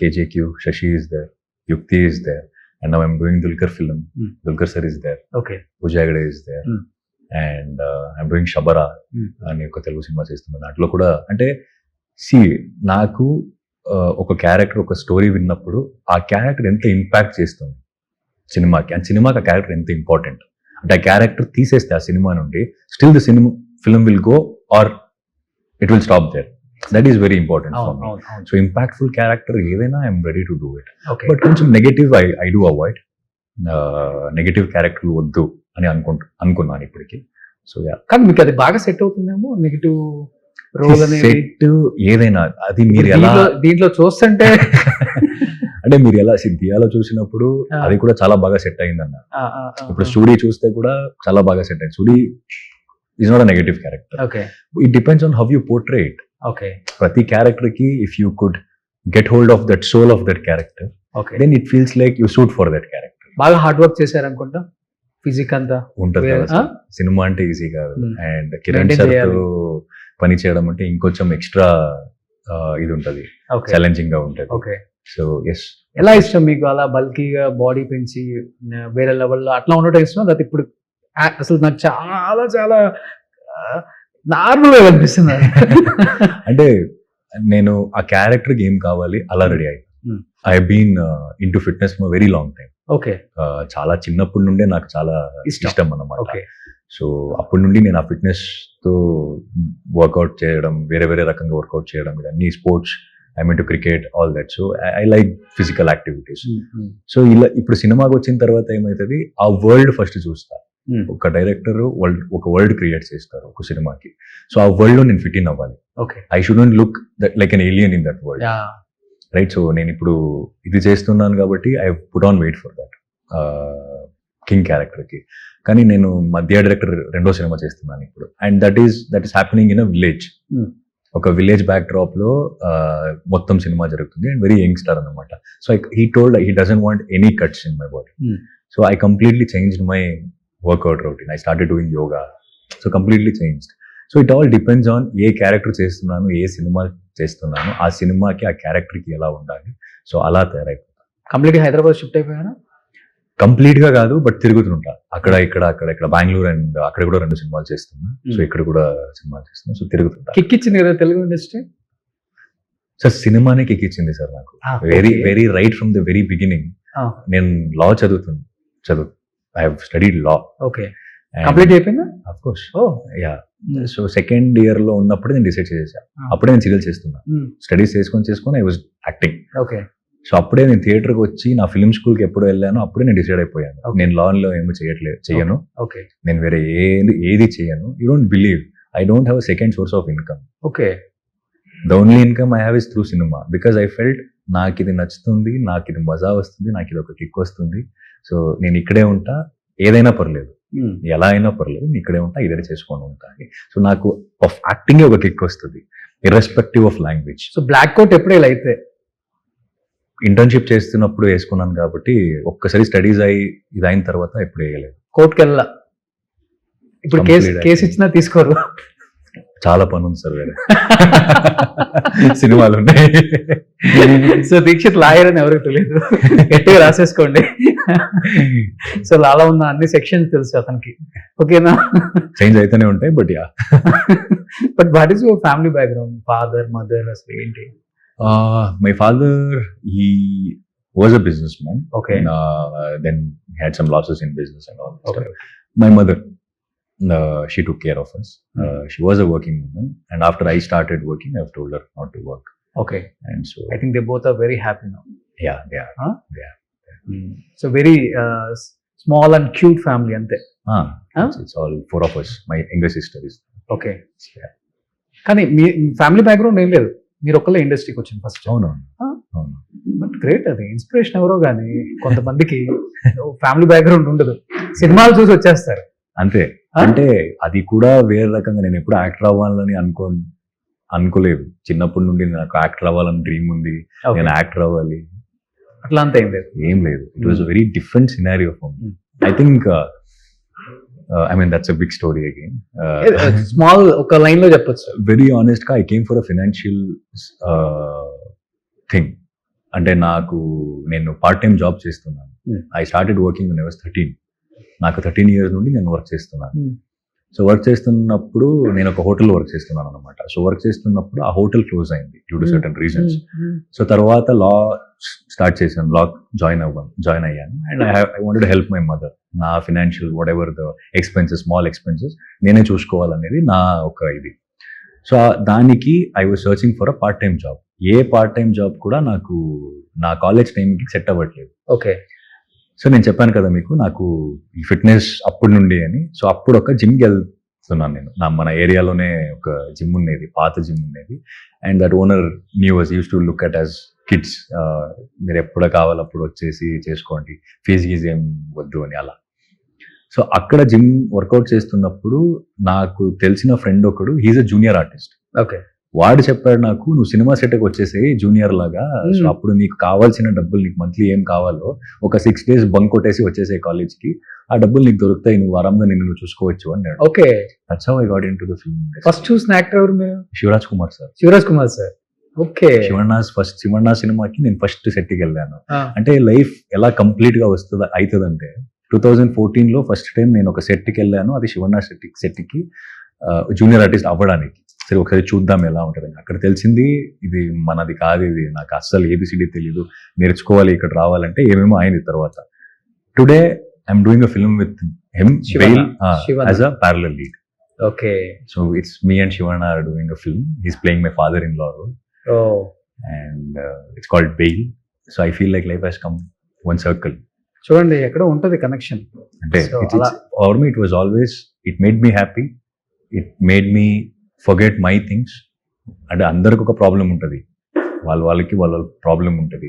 కేజేక్యూ, Shashi is there, యుక్తి is there, and now I'm doing Dulquer film, Dulquer sir is there, okay, పూజాగడే is there, and I'm doing షబరా అని ఒక Telugu cinema చేస్తున్నాను. దాంట్లో కూడా అంటే నాకు ఒక character, ఒక స్టోరీ విన్నప్పుడు ఆ క్యారెక్టర్ ఎంత ఇంపాక్ట్ చేస్తుంది సినిమాకి, అండ్ సినిమాకి ఆ క్యారెక్టర్ ఎంత ఇంపార్టెంట్ అంటే ఆ క్యారెక్టర్ తీసేస్తే ఆ సినిమా నుండి still the cinema film will go or it will stop there. That is very important for me. So impactful character ఏదైనా I'm ready to do it. But కొంచెం negative I do avoid. Negative character వద్దు అని అనుకున్నాను ఇప్పటికి. So yeah, కానీ మీకు అది బాగా సెట్ అవుతుందేమో నెగిటివ్ రోల్ అనేది. సెట్ ఏదైనా అది మీరు ఎలా దీంట్లో చూస్తుంటే అంటే మీరు ఎలా సిద్ధియాలో చూసినప్పుడు అది కూడా చాలా బాగా సెట్ అయిందన్న. ఇప్పుడు స్టూడీ చూస్తే కూడా చాలా బాగా సెట్ అయింది. స్టూడీ is not a negative character. Okay, it depends on how you portray it. Okay, ప్రతి క్యారెక్టర్ కి if you could get hold of that soul of that character, okay, then it feels like you suit for that character. బాగా hard work చేశారనుకుంటా, physique అంతా ఉంటుంది కదా. Cinema అంటే easy కాదు. And Kiran sir తో పని చేయడం అంటే ఇంకొంచెం ఎక్స్ట్రా ఇది ఉంటది, ఛాలెంజింగ్ గా ఉంటది. Okay, so yes. ఎలా ఇష్టం మీకు అలా బల్కీగా బాడీ పెంచి వేరే లెవెల్లో అట్లా ఉండటం ఇష్టం? అది ఇప్పుడు అసలు నాకు చాలా చాలా నార్మల్ గా కనిపిస్తుంది. అంటే నేను ఆ క్యారెక్టర్ కి ఏం కావాలి అలా రెడీ అయ్యి. I been into fitness for very long time. Okay, చాలా చిన్నప్పటి నుండే నాకు చాలా ఇష్టం అన్నమాట. ఓకే, సో అప్పటి నుండి నేను ఆ ఫిట్నెస్ తో వర్కౌట్ చేయడం, వేరే వేరే రకంగా వర్కౌట్ చేయడం, ఇవన్నీ sports, I mean to cricket, all that. So I like physical activities. So ఇలా ఇప్పుడు సినిమాకి వచ్చిన తర్వాత ఏమవుతుంది, ఆ వరల్డ్ ఫస్ట్ చూస్తా. ఒక డైరెక్టర్ ఒక వరల్డ్ క్రియేట్ చేస్తారు ఒక సినిమాకి. సో ఆ వరల్డ్ లో నేను ఫిట్ ఇన్ అవ్వాలి. Okay, I shouldn't look like an alien in that world, right? So నేను ఇప్పుడు ఇది చేస్తున్నాను కాబట్టి I put on weight for that king character కి. కానీ నేను మధ్య డైరెక్టర్ రెండో సినిమా చేస్తున్నాను ఇప్పుడు. And that is happening in a village. ఒక విలేజ్ బ్యాక్ డ్రాప్ లో మొత్తం సినిమా జరుగుతుంది. అండ్ వెరీ యంగ్స్టర్ అనమాట. So he told he doesn't want any cuts in my body. So I completely changed my workout routine. I started doing yoga. So completely changed. So it all depends on a character చేస్తున్నాను, ఏ cinema చేస్తున్నాను, ఆ సినిమాకి ఆ క్యారెక్టర్కి ఎలా ఉండాలి. So అలా తయారైపోతాను. Complete Hyderabad shift అయిపోయాను. కంప్లీట్ గా కాదు, బట్ తిరుగుతుంటా అక్కడ ఇక్కడ బెంగళూరు అండ్ అక్కడ కూడా 2 సినిమాలు చేస్తున్నా. సో ఇక్కడ కూడా సినిమాలు చేస్తున్నా. సో తిరుగుతుంటా. కిక్ ఇచ్చింది కదా తెలుగు ఇండస్ట్రీ. సార్ సినిమానే కిక్ ఇచ్చింది సార్ నాకు. Very right from the very beginning. నేను లా చదువు I have studied law. Okay, complete అయిపోయిందా? Of course. Yeah. So second year లో ఉన్నప్పుడు నేను డిసైడ్ చేశాను. అప్పుడే నేను సీరియల్ చేస్తున్నా. స్టడీస్ చేసుకొని I was acting. Okay. So అప్పుడే నేను థియేటర్కి వచ్చి నా ఫిల్మ్ స్కూల్కి ఎప్పుడు వెళ్ళానో అప్పుడే నేను డిసైడ్ అయిపోయాను, నేను లాన్లో ఏమో చేయను. ఓకే, నేను వేరే ఏది చేయను. You don't believe, I don't have a second source of income. Okay. The only income I have is through cinema. Because I felt నాకు ఇది నచ్చుతుంది, నాకు ఇది మజా వస్తుంది, నాకు ఇది ఒక కిక్ వస్తుంది. సో నేను ఇక్కడే ఉంటా, ఏదైనా పర్లేదు, ఎలా అయినా పర్లేదు, నేను ఇక్కడే ఉంటా, ఇదే చేసుకొని ఉంటా. సో నాకు ఆఫ్ యాక్టింగ్ ఒక కిక్ వస్తుంది, irrespective of language. So black coat ఎప్పుడే ఇలా అయితే ఇంటర్న్షిప్ చేస్తున్నప్పుడు వేసుకున్నాను కాబట్టి, ఒక్కసారి స్టడీస్ అయ్యి ఇది అయిన తర్వాత ఎప్పుడు వేయలేదు. కోర్టుకి వెళ్ళా. ఇప్పుడు కేసు ఇచ్చినా తీసుకోరు. చాలా పని ఉంది సార్, వేరే సినిమాలు ఉన్నాయి. సో దీక్షిత్ లాయర్ అని ఎవరికి తెలియదు, గట్టిగా రాసేసుకోండి. సో లాలో ఉన్న అన్ని సెక్షన్స్ తెలుసు అతనికి. ఓకేనా? చేంజ్ అయితేనే ఉంటాయి. But yeah, but what is your family background? Father, mother, అసలు ఏంటి? My father, he was a businessman. Okay. And, then he had some losses in business and all that Okay. stuff. My mother, she took care of us. She was a working woman, and after I started working, I've told her not to work. Okay. And so I think they both are very happy now. yeah, they are. Huh? They are. So very small and cute family ante. Huh? Huh? It's all 4 of us. My younger sister is. Okay. Yeah. కానీ మీ family background ఏం లేదు, మీరు ఒక్కళ్ళే ఇండస్ట్రీకి వచ్చింది first. అవును. But great, అది inspiration ఎవరో కానీ కొంతమందికి ఫ్యామిలీ బ్యాక్గ్రౌండ్ ఉండదు, సినిమాలు చూసి వచ్చేస్తారు. అంతే. అంటే అది కూడా వేరే రకంగా, నేను ఎప్పుడు యాక్టర్ అవ్వాలని అనుకోలేదు. చిన్నప్పటి నుండి నాకు యాక్టర్ అవ్వాలని డ్రీమ్ ఉంది, నేను యాక్టర్ అవ్వాలి, అట్లా అంతా ఏం లేదు. It was a very different scenario for me. I think I mean, that's a big story again. Small ఒక లైన్ లో చెప్పొచ్చు. Very honest గా, I came for a financial thing. అంటే నేను పార్ట్ టైం జాబ్ చేస్తున్నాను. I started working when I was 13. నాకు 13 years నుండి నేను వర్క్ చేస్తున్నాను. సో వర్క్ చేస్తున్నప్పుడు నేను ఒక హోటల్లో వర్క్ చేస్తున్నాను అనమాట. సో వర్క్ చేస్తున్నప్పుడు ఆ హోటల్ క్లోజ్ అయింది due to certain reasons. So తర్వాత లా స్టార్ట్ చేశాను, లా జాయిన్ అయ్యాను. And I wanted help my mother. నా financial whatever the expenses, small expenses నేనే చూసుకోవాలనేది నా ఒక ఇది. సో దానికి I was searching for a part time job. ఏ పార్ట్ టైం జాబ్ కూడా నాకు నా కాలేజ్ టైంకి సెట్ అవ్వట్లేదు. ఓకే. సో నేను చెప్పాను కదా మీకు, నాకు ఈ ఫిట్నెస్ అప్పటి నుండి అని. సో అప్పుడు ఒక జిమ్కి వెళ్తున్నాను నేను. మన ఏరియాలోనే ఒక జిమ్ ఉండేది, పాత జిమ్ ఉండేది. And that owner use to look at as kids, మీరు ఎప్పుడు కావాలప్పుడు వచ్చేసి చేసుకోండి, ఫీజు గీజ్ ఏం వద్దు అని అలా. సో అక్కడ జిమ్ వర్కౌట్ చేస్తున్నప్పుడు నాకు తెలిసిన ఫ్రెండ్ ఒకడు, he's a junior artist. Okay. వాడు చెప్పాడు నాకు, నువ్వు సినిమా సెట్కి వచ్చేసేయి జూనియర్ లాగా. సో అప్పుడు నీకు కావాల్సిన డబ్బులు, నీకు మంత్లీ ఏం కావాలో ఒక 6 days బంక్ కొట్టేసి వచ్చేసే కాలేజ్కి, ఆ డబ్బులు నీకు దొరుకుతాయి, నువ్వు ఆరాంగా నిన్ను చూసుకోవచ్చు అన్నాడు. Okay. That's how I got into the film. First చూసిన యాక్టర్ ఎవరు మీరు? Shivaraj Kumar sir. Shivaraj Kumar sir. Okay. Shivanna సినిమాకి నేను ఫస్ట్ సెట్కి వెళ్ళాను. అంటే లైఫ్ ఎలా కంప్లీట్ గా అవుతుందంటే 2014లో ఫస్ట్ టైం నేను ఒక సెట్కి వెళ్ళాను. అది శివన్న సెట్కి జూనియర్ ఆర్టిస్ట్ అవ్వడానికి. సరే ఒకసారి చూద్దాం ఎలా ఉంటుంది. అక్కడ తెలిసింది ఇది మనది కాదు, ఇది నాకు అస్సలు ఏబిసిడి తెలీదు, నేర్చుకోవాలి ఇక్కడ రావాలంటే ఏమేమో అయింది. తర్వాత today I'm doing a film with him as a parallel lead. Okay. So it's me and Shivanna are doing a film. He's playing my father in law role. And it's called bail. So I feel like life has come one circle. చూడండి, ఎక్కడో ఉంటుంది connection. అంటే for me it was always, it made me happy, it made me forget my things. అంటే అందరికి ఒక problem ఉంటుంది, వాళ్ళకి వాళ్ళ ప్రాబ్లం ఉంటుంది.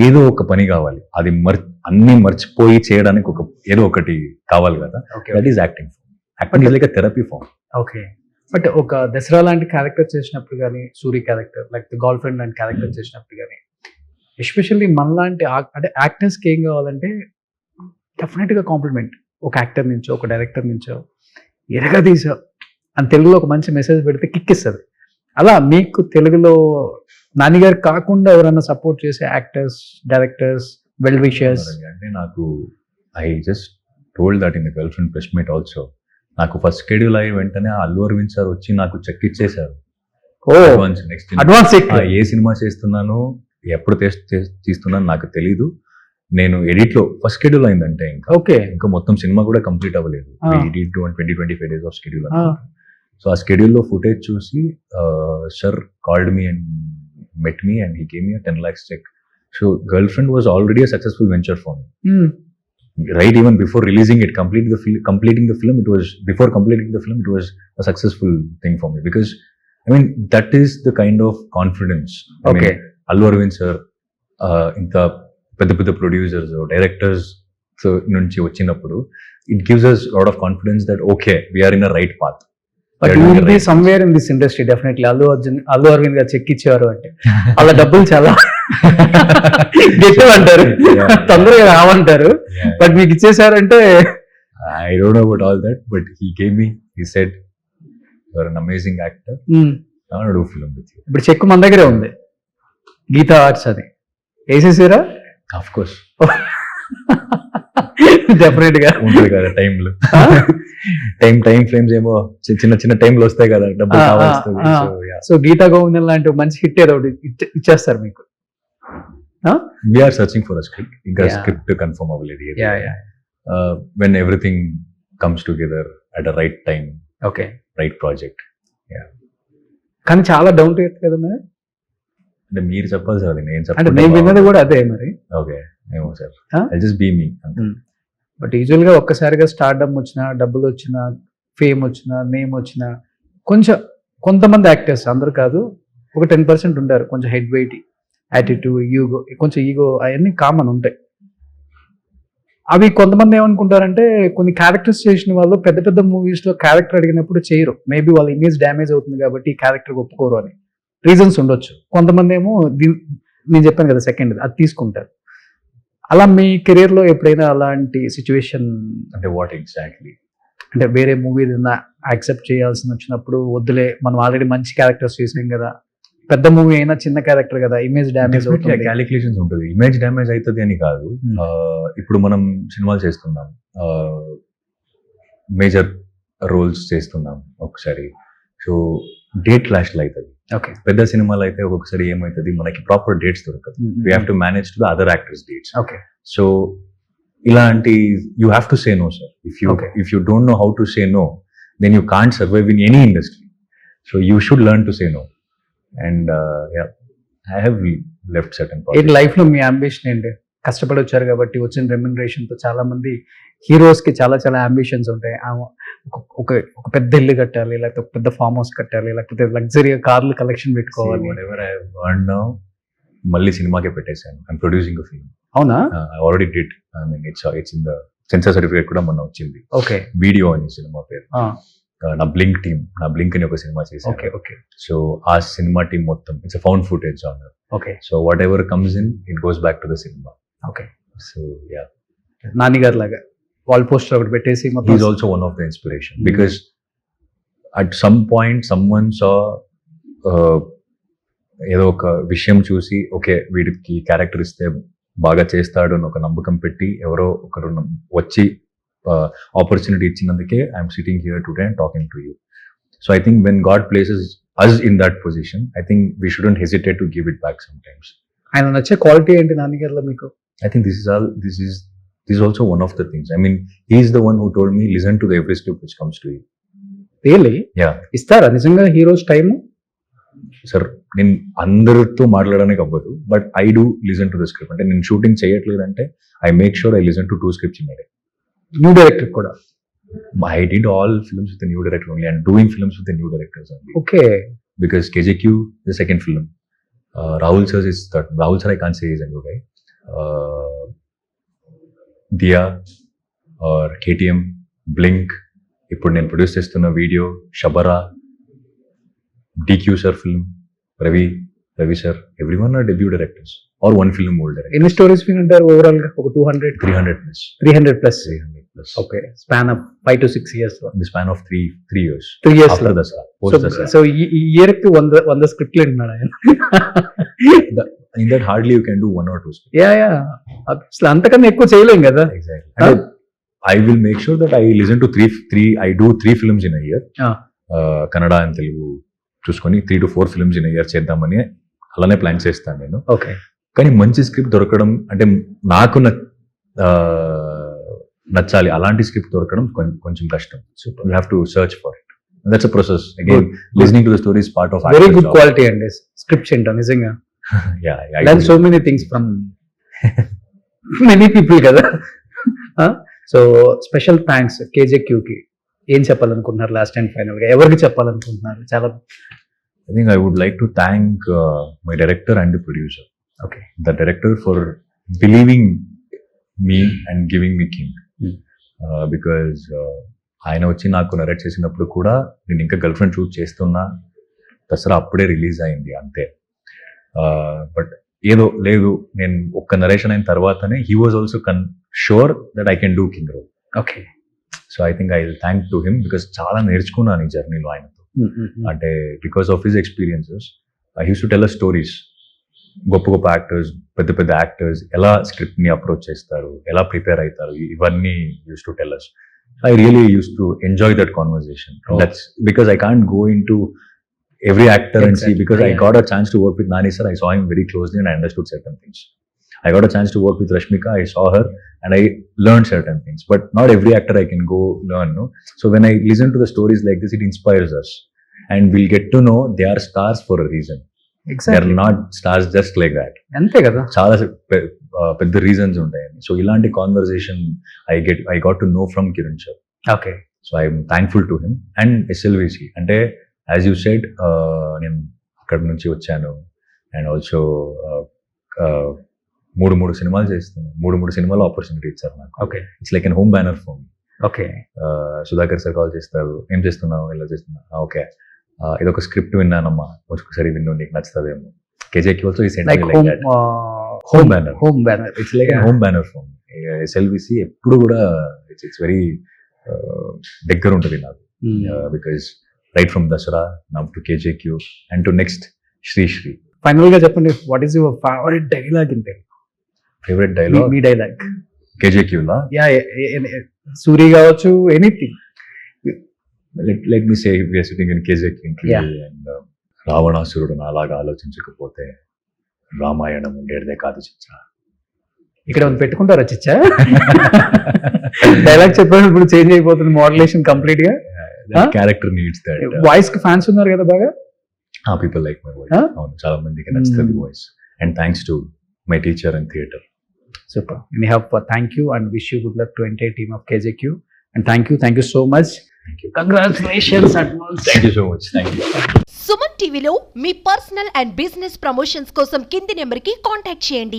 ఏదో ఒక పని కావాలి, అది అన్ని మర్చిపోయి చేయడానికి ఏదో ఒకటి కావాలి కదా. That is acting. Acting is like a therapy form. Okay. But ఒక దసరా లాంటి క్యారెక్టర్ చేసినప్పుడు కానీ, Suri character like girlfriend లాంటి క్యారెక్టర్ చేసినప్పుడు కానీ, ఎస్పెషల్లీ మనలాంటి అంటే యాక్టర్స్కి ఏం కావాలంటే డెఫినెట్గా కాంప్లిమెంట్. ఒక యాక్టర్ నుంచో, ఒక డైరెక్టర్ నుంచో ఎరగదీసా అని తెలుగులో ఒక మంచి మెసేజ్ పెడితే కిక్ ఇస్తుంది. అలా మీకు తెలుగులో నాన్నగారు కాకుండా ఎవరైనా సపోర్ట్ చేసే యాక్టర్స్, డైరెక్టర్స్, వెల్ విషర్స్? అంటే నాకు I just told that in the girl friend press meet also. నాకు ఫస్ట్ షెడ్యూల్ అయ్యి వెంటనే అల్లు అరవింద్ సార్ వచ్చి నాకు చెక్ ఇచ్చేసారు. అడ్వాన్స్ ఏ సినిమా చేస్తున్నాను, ఎప్పుడు తీస్తున్నాను నాకు తెలీదు. నేను ఎడిట్ లో ఫస్ట్ షెడ్యూల్ అయిందంటే ఇంకా మొత్తం సినిమా కూడా కంప్లీట్ అవ్వలేదు. 20-25 days ఆఫ్ షెడ్యూల్. సో ఆ షెడ్యూల్లో ఫుటేజ్ చూసి sir called me and met me and he gave me 10 lakhs cheque. So girlfriend was already a successful venture for me. Right, even before releasing it, completing the film, before completing the film, it was a successful thing for me, because I mean that is the kind of confidence. Okay. Allu Arvind sir, inta pedda producers or directors so nunchi vachinappudu, it gives us a lot of confidence that okay, we are in a right path. But you will be somewhere in this industry definitely. Allu Arvind garu check icharu ante alla double chala గెట్టమంటారు, తొందరగా రావంటారు. But మీకు ఇచ్చేసారంటే I don't know about all that, but he gave me, he said you are an amazing actor, I want to do film with you. ఇప్పుడు check మన దగ్గరే ఉంది, Gita arts అని వేసేసారా? ఆఫ్ కోర్స్, డెఫినెట్ గా ఉంటుంది కదా టైంలో. టైం ఫ్రేమ్స్ ఏమో చిన్న టైంలో వస్తాయి కదా, డబ్బులు కావాల్సి. సో గీతా గోవిందం లాంటి మంచి హిట్ ఏదో ఒకటి ఇచ్చేస్తారు మీకు. We are searching for a script. ఇంకా script confirm అవ్వలేదు. When everything comes together at a right time, okay, right project. కానీ చాలా డౌన్ టు ఎర్త్ కదా మరి. అంటే మీరు చెప్పాలి సార్, నేను చెప్పాలి. అంటే నేను విన్నది కూడా అదే మరి. ఓకే, ఏమో sir, I just be me. But యూజువల్గా ఒక్కసారిగా స్టార్డమ్ వచ్చినా, డబ్బులు వచ్చినా, ఫేమ్ వచ్చినా, నేమ్ వచ్చినా, కొంతమంది యాక్టర్స్, అందరూ కాదు, ఒక 10% ఉంటారు కొంచెం హెడ్ వెయిట్, యాటిట్యూడ్, కొంచెం ఈగో అవన్నీ కామన్ ఉంటాయి. అవి కొంతమంది ఏమనుకుంటారంటే కొన్ని క్యారెక్టర్స్ చేసిన వాళ్ళు పెద్ద పెద్ద మూవీస్ లో క్యారెక్టర్ అడిగినప్పుడు చేయరు. మేబీ వాళ్ళ ఇమేజ్ డ్యామేజ్ అవుతుంది కాబట్టి ఈ క్యారెక్టర్ ఒప్పుకోరు అని రీజన్స్ ఉండొచ్చు. కొంతమంది ఏమో నేను చెప్పాను కదా సెకండ్, అది తీసుకుంటారు. అలా మీ కెరీర్ లో ఎప్పుడైనా అలాంటి సిచ్యువేషన్ అంటే వాట్ ఎగ్జాక్ట్లీ? అంటే వేరే మూవీ ఏదైనా యాక్సెప్ట్ చేయాల్సి వచ్చినప్పుడు వద్దులే, మనం ఆల్రెడీ మంచి క్యారెక్టర్స్ చేసాం కదా, పెద్ద మూవీ అయినా చిన్న క్యారెక్టర్ కదా, ఇమేజ్ డ్యామేజ్ అవుతుంది. క్యాలిక్యులేషన్స్ ఉంటుంది, ఇమేజ్ డ్యామేజ్ అవుతుంది అని కాదు. ఇప్పుడు మనం సినిమాలు చేస్తున్నాం, మేజర్ రోల్స్ చేస్తున్నాం ఒకసారి, సో డేట్ క్లాష్లు అవుతుంది. ఓకే. పెద్ద సినిమాలు అయితే ఒక్కొక్కసారి ఏమవుతుంది, మనకి ప్రాపర్ డేట్స్ దొరకదు. We have to manage to the other actors dates. Okay. So ఇలాంటి you have to say no sir. If you don't know how to say no, then you can't survive in any industry. So you should learn to say no. And I have left certain ఏంటి life లో మీ ambition ఏంటి? కష్టపడి వచ్చారు కాబట్టి వచ్చిన remuneration తో చాలా మంది హీరోస్ కి చాలా చాలా అంబిషన్స్ ఉంటాయి. ఒక పెద్ద ఇల్లు కట్టాలి, లేకపోతే ఒక పెద్ద ఫామ్ హౌస్ కట్టాలి, లేకపోతే లగ్జరీ కార్లు కలెక్షన్ పెట్టుకోవాలి. మళ్ళీ సినిమాకే పెట్టేశాను. I'm producing a film. అవునా? I already did. I mean it's in the censor certificate కూడా మొన్న వచ్చింది. ఓకే. వీడియో అని సినిమా పేరు. నా బ్లింక్ అని ఒక సినిమా చేశాను. ఓకే. ఓకే. సో ఆ సినిమా టీమ్ మొత్తం it's found footage genre. Okay. So what ever comes in, it goes back to the cinema. Okay. So yeah, Nani గారి లాగా వాల్ పోస్టర్ ఒకటి పెట్టేసి he is also one of the inspiration, because at some point someone saw ఏదో ఒక విషయం చూసి okay వీడికి character ఇస్తే బాగా చేస్తాడు అని ఒక నమ్మకం పెట్టి ఎవరో ఒకరు వచ్చి ఆపర్చునిటీ ఇచ్చినందుకే I'm sitting here today and talking to you. So I think when God places us in that position, I think we shouldn't hesitate to give it back sometimes. ఆయన నచ్చే క్వాలిటీ ఏంటి నాని గారిలో మీకు? I think this is also one of the things. I mean, he is the one who told me listen to the every script which comes to you. Really? Yeah. ఇస్తారా నిజంగా heroes time? Sir నేను అందరితో మాట్లాడడానికి అవ్వదు, but I do listen to the script. అంటే నేను shooting చేయట్లేదంటే I make sure I listen to 2 scripts in a day. New director కూడా? I did all films with the new director only, and doing films with the new directors only. Okay. Because KJQ is the second film. Rahul sir is third. Rahul sir I can't say is a new guy. Diya or KTM, Blink. ఇప్పుడు నేను produce చేస్తున్న video షబరా, DQ sir film, Ravi sir, everyone are debut directors or one film old director. ఎన్ని stories వినుంటారు overall గా? ఒక 200 300 plus. 300 plus. 300 plus. Okay. Span of 5 to 6 years లో. In the span of 3 years. 3 years After లో. Dasara, post Dasara. So ఈ year కి 100 స్క్రిప్ట్లు వింటున్నాడు ఆయన. In that hardly you can do 1 or 2 scripts. Yeah అసలు అంతకన్నా ఎక్కువ చేయలేం కదా. Exactly. And I will make sure that I listen to I do 3 films in a year. Kannada and Telugu చూసుకొని 3 to 4 films in a year చేద్దామని అలానే plan చేస్తాను నేను. ఓకే. కానీ మంచి స్క్రిప్ట్ దొరకడం అంటే నాకు నచ్చాలి, అలాంటి స్క్రిప్ట్ దొరకడం కొంచెం కష్టం. You have to search for it. And that's a process. Again, listening to the story is part of very actor's good job. quality అండి స్క్రిప్ట్స్ ఏంటో నిజంగా. Yeah, learn so many things from many people కదా. So special thanks KJQ కి. ఏం చెప్పాలనుకుంటున్నారు last and final గా? ఎవరికి చెప్పాలనుకుంటున్నారు? చాలా I think I would like to thank my director and the producer. Okay. The director for believing me and giving me King. Because ఆయన వచ్చి నాకు నరేట్ చేసినప్పుడు కూడా నేను ఇంకా గర్ల్ ఫ్రెండ్ షూట్ చేస్తున్నా, దసరా అప్పుడే రిలీజ్ అయింది అంతే. బట్ ఏదో లేదు, నేను ఒక్క నరేషన్ అయిన తర్వాతనే he was also sure that I can do king role. Okay. So I think I will thank to him, because చాలా నేర్చుకున్నాను ఈ జర్నీలో ఆయనతో. అంటే because of his experiences I use to tell us stories. గొప్ప actors, పెద్ద actors ఎలా script ని అప్రోచ్ చేస్తారు, ఎలా ప్రిపేర్ అవుతారు, ఇవన్నీ use to tell us. I really used to enjoy that conversation. Oh. That's because I can't go into every actor and see, because I got a chance to work with Nani sir. I saw him very closely and I understood certain things. I got a chance to work with Rashmika. I saw her and I learned certain things. But not every actor I can go learn, no? So when I listen to the stories like this, it inspires us. And we'll get to know they are stars for a reason. Exactly. They are not stars just like that. అంతే కదా. చాలా పెద్ద reasons ఉంటాయండి. So ఇలాంటి conversation I got to know from Kiran sir. Okay. So I'm thankful to him. And SLVC అంటే as you said, నేను అక్కడ నుంచి వచ్చాను. అండ్ ఆల్సో మూడు సినిమాలు చేస్తున్నాను, మూడు సినిమాలు ఆపర్చునిటీ ఇచ్చారు నాకు. Okay it's like an home banner phone. Okay Sudhakar sir call చేస్తారు, ఏం చేస్తున్నావు, ఇలా చేస్తున్నా, ఓకే ఇదొక స్క్రిప్ట్ విన్నానమ్మా, ఒకసారి విన్ను, నీకు నచ్చుతుందేమో. కేజేకి ఆల్సో ఈ like home banner. Home banner it's like home banner phone. SLVC ఎప్పుడు కూడా ఇట్స్ వెరీ దగ్గర ఉంటుంది నాకు, because right from Dasara now to KJQ and to next Shri. Final గా చెప్పండి, what is your favourite dialogue in Telugu? Favourite dialogue మీ dialogue కేజేక్యూలా? Yeah, Suri కావచ్చు, anything. let me say we are sitting in KJK interview Yeah. and రావణాసురుడు నాలాగా ఆలోచించకపోతే రామాయణం ఉండేదే కాదు చిచ్చా. ఇక్కడ ఉంది పెట్టుకుంటారా చిచ్చా? డైలాగ్ చెప్పేటప్పుడు చేంజ్ అయిపోతుంది మోడ్యులేషన్ కంప్లీట్ గా. Character needs that. వాయిస్ కి ఫ్యాన్స్ ఉన్నారు కదా బాగా. People like my voice. Huh? అవును, చాలా మందికి నచ్చుతుంది voice. And thanks to my teacher in theatre. Super. Anyhow, thank you and wish you good luck to entire team of KJQ. And thank you so much. Thank you. Congratulations advance. Thank you so much. Thank you. Suman టీవీలో మీ personal and business promotions కోసం కింది నెంబర్కి contact చేయండి.